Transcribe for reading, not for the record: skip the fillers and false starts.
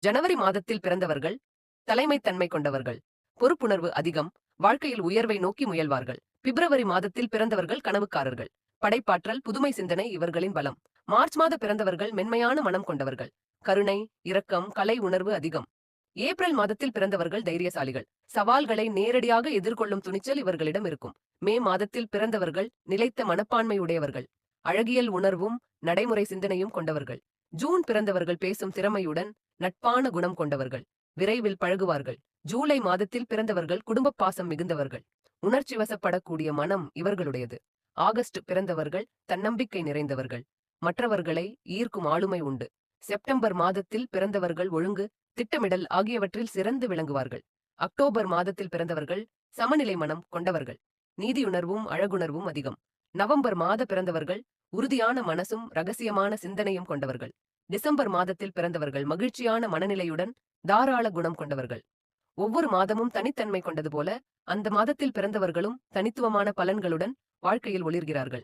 ஜனவரி மாதத்தில் பிறந்தவர்கள் தலைமைத்தன்மை கொண்டவர்கள், பொறுப்புணர்வு அதிகம், வாழ்க்கையில் உயர்வை நோக்கி முயல்வார்கள். பிப்ரவரி மாதத்தில் பிறந்தவர்கள் கனவுக்காரர்கள், படைப்பாற்றல், புதுமை சிந்தனை இவர்களின் பலம். மார்ச் மாத பிறந்தவர்கள் மென்மையான மனம் கொண்டவர்கள், கருணை, இரக்கம், கலை உணர்வு அதிகம். ஏப்ரல் மாதத்தில் பிறந்தவர்கள் தைரியசாலிகள், சவால்களை நேரடியாக எதிர்கொள்ளும் துணிச்சல் இவர்களிடம் இருக்கும். மே மாதத்தில் பிறந்தவர்கள் நிலைத்த மனப்பான்மை உடையவர்கள், அழகியல் உணர்வும் நடைமுறை சிந்தனையும் கொண்டவர்கள். ஜூன் பிறந்தவர்கள் பேசும் திறமையுடன் நட்பான குணம் கொண்டவர்கள், விரைவில் பழகுவார்கள். ஜூலை மாதத்தில் பிறந்தவர்கள் குடும்ப பாசம் மிகுந்தவர்கள், உணர்ச்சி வசப்படக்கூடிய மனம் இவர்களுடையது. ஆகஸ்ட் பிறந்தவர்கள் தன்னம்பிக்கை நிறைந்தவர்கள், மற்றவர்களை ஈர்க்கும் ஆளுமை உண்டு. செப்டம்பர் மாதத்தில் பிறந்தவர்கள் ஒழுங்கு, திட்டமிடல் ஆகியவற்றில் சிறந்து விளங்குவார்கள். அக்டோபர் மாதத்தில் பிறந்தவர்கள் சமநிலை மனம் கொண்டவர்கள், நீதியுணர்வும் அழகுணர்வும் அதிகம். நவம்பர் மாத பிறந்தவர்கள் உறுதியான மனசும் ரகசியமான சிந்தனையும் கொண்டவர்கள். டிசம்பர் மாதத்தில் பிறந்தவர்கள் மகிழ்ச்சியான மனநிலையுடன் தாராள குணம் கொண்டவர்கள். ஒவ்வொரு மாதமும் தனித்தன்மை கொண்டது போல அந்த மாதத்தில் பிறந்தவர்களும் தனித்துவமான பலன்களுடன் வாழ்க்கையில் ஒளிர்கிறார்கள்.